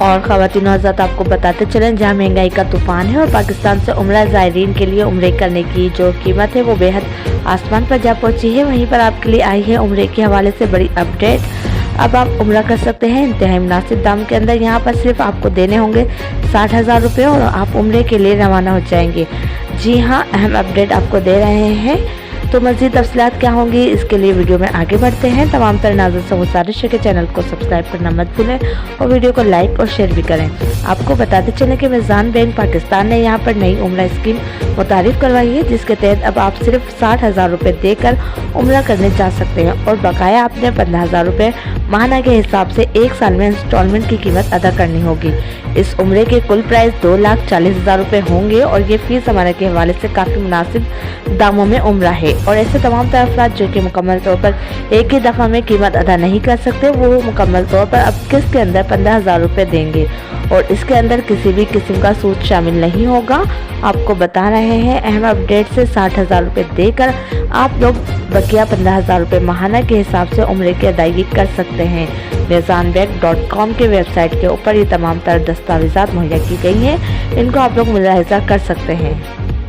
और ख़वातीन हज़रात, आपको बताते चलें, जहां महंगाई का तूफान है और पाकिस्तान से उम्रा ज़ायरीन के लिए उम्रे करने की जो कीमत है वो बेहद आसमान पर जा पहुंची है। वहीं पर आपके लिए आई है उम्रे के हवाले से बड़ी अपडेट। अब आप उम्रा कर सकते हैं इंतहाई मुनासिब दाम के अंदर। यहाँ पर सिर्फ आपको देने होंगे 60,000 रुपये और आप उम्रे के लिए रवाना हो जाएंगे। जी हाँ, अहम अपडेट आपको दे रहे हैं। तो मज़ीद तफसीलात क्या होंगी, इसके लिए वीडियो में आगे बढ़ते हैं। तमाम तर नाज़रीन से गुज़ारिश है कि चैनल को सब्सक्राइब करना मत भूलें और वीडियो को लाइक और शेयर भी करें। आपको बताते चलें कि मीज़ान बैंक पाकिस्तान ने यहाँ पर नई उम्रा स्कीम मुतारिफ करवाई है, जिसके तहत अब आप सिर्फ 60,000 रुपये देकर उम्रा करने जा सकते हैं और बकाया आपने 15,000 रुपये माहाना के हिसाब से 1 साल में इंस्टॉलमेंट की कीमत अदा करनी होगी। इस उम्रे के कुल प्राइस 2,40,000 रुपये होंगे और ये फीस हमारे के हवाले से काफ़ी मुनासिब दामों में उम्रा है। और ऐसे तमाम अफराद जो कि मुकम्मल तौर पर एक ही दफ़ा में कीमत अदा नहीं कर सकते, वो मुकम्मल तौर पर अब किस्त के अंदर 15,000 रुपये देंगे और इसके अंदर किसी भी किस्म का सूद शामिल नहीं होगा। आपको बता रहे हैं अहम अपडेट से 60,000 रुपये देकर आप लोग बकिया 15,000 रुपये माहाना के हिसाब से उम्रे की अदायगी कर सकते हैं। मीज़ानबैंक.com के वेबसाइट के ऊपर ये तमाम तर दस्तावेज़ात मुहैया की गई हैं, इनको आप लोग मुलाहिज़ा कर सकते हैं।